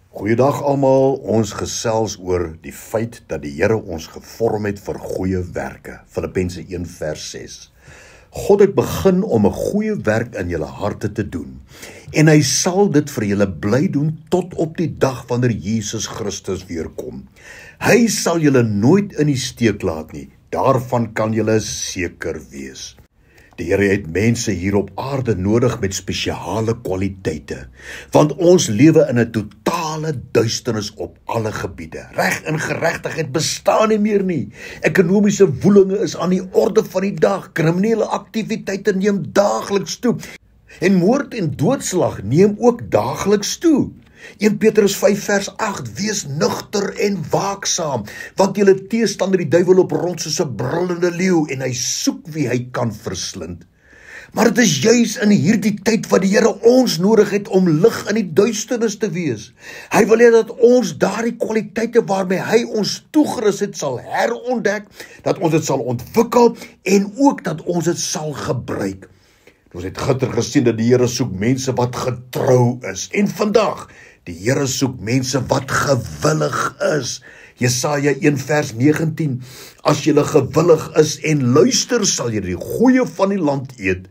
Goeiedag almal, ons gesels oor die feit dat die Here ons gevorm het vir goeie werke. Filippense 1 vers 6. God het begin om 'n goeie werk in julle harte te doen. En hy sal dit vir julle bly doen tot op die dag wanneer Jesus Christus weer kom. Hy sal julle nooit in die steek laat nie. Daarvan kan julle seker wees. Die Here het mense hier op aarde nodig met spesiale kwaliteite, want ons lewe in 'n totale duisternis op alle gebiede. Reg en geregtigheid bestaan nie meer nie. Ekonomiese woelinge is aan die orde van die dag. Kriminele aktiwiteite neem daagliks toe. En moord en doodslag neem ook daagliks toe. 1 Petrus 5 vers 8, wees nugter en waaksaam, want julle teestander die duiwel op rond soos 'n brullende leeu en hy soek wie hy kan verslind. Maar dit is juis in hierdie tyd wat die Here ons nodig het om lig in die duisternis te wees. Hy wil hê dat ons daardie kwaliteite waarmee hy ons toegerus het sal herontdek, dat ons dit sal ontwikkel en ook dat ons dit sal gebruik. Ons het gister gesien dat die Here soek mense wat getrou is. En vandag, die Here soek mense wat gewillig is. Jesaja 1 vers 19. As julle gewillig is en luister, sal julle die goeie van die land eet.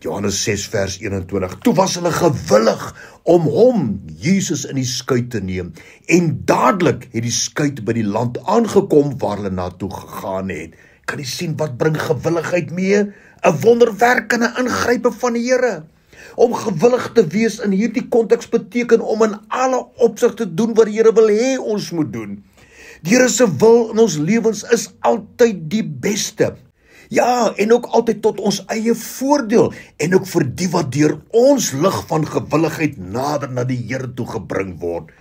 Johannes 6 vers 21. Toe was hulle gewillig om hom, Jesus, in die skuit te neem. En dadelik het die skuit by die land aangekom waar hulle naartoe gegaan het. Kan jy sien wat bring gewilligheid mee? 'n wonderwerkende ingrype van die Here. Om gewillig te wees in hierdie konteks beteken om in alle opsigte te doen wat die Here wil hê ons moet doen. Die Here se wil in ons lewens is altyd die beste. Ja, en ook altyd tot ons eie voordeel en ook vir die wat deur ons lig van gewilligheid nader na die Here toe gebring word.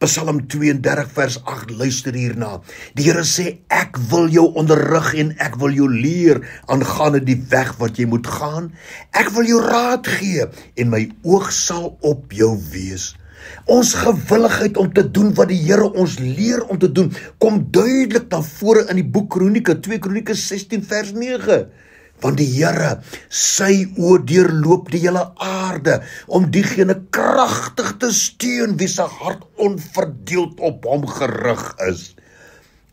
Psalm 32 vers 8, luister hierna. Die Here sê, ek wil jou onderrig en ek wil jou leer aangaande die weg wat jy moet gaan. Ek wil jou raad gee en my oog sal op jou wees. Ons gewilligheid om te doen wat die Here ons leer om te doen, kom duidelik na vore in die boek Kronieke, 2 Kronieke 16 vers 9. Want die Here, sy oë deurloop die hele aarde, om diegene kragtig te steun, wie sy hart onverdeeld op hom gerig is.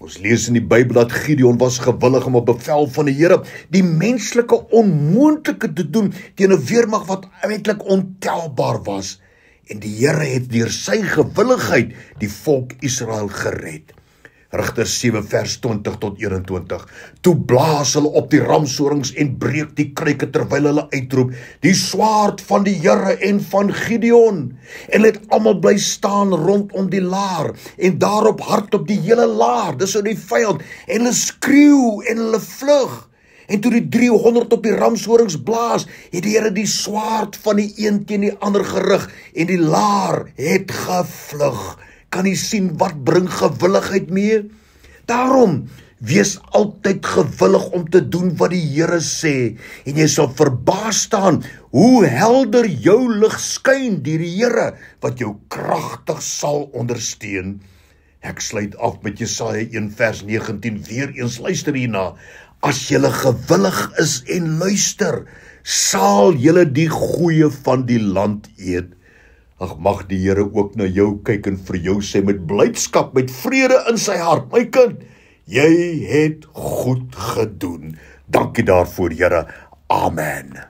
Ons lees in die Bybel dat Gideon was gewillig om op bevel van die Here die menslike onmoontlike te doen teen 'n weermag wat eintlik ontelbaar was. En die Here het deur sy gewilligheid die volk Israel gered. Rigters 7 vers 20 tot 21. Toe blaas hulle op die ramshorings en breek die kruike terwyl hulle uitroep, die swaard van die Here en van Gideon. En hulle het almal bly staan rondom die laar en daarop hardop die hele laar, dis nou die vyand, en hulle skreeu en hulle vlug. En toe die 300 op die ramshorings blaas, het die Here die swaard van die een teen die ander gerig en die laar het gevlug. Kan jy sien wat bring gewilligheid mee? Daarom, wees altyd gewillig om te doen wat die Here sê, en jy sal verbaas staan hoe helder jou lig skyn deur die Here, wat jou kragtig sal ondersteun. Ek sluit af met Jesaja 1 vers 19, weer eens luister hierna. As julle gewillig is en luister, sal julle die goeie van die land eet. Ag, mag die Here ook na jou kyk en vir jou sê met blydskap, met vrede in sy hart, my kind, jy het goed gedoen. Dankie daarvoor, Here. Amen.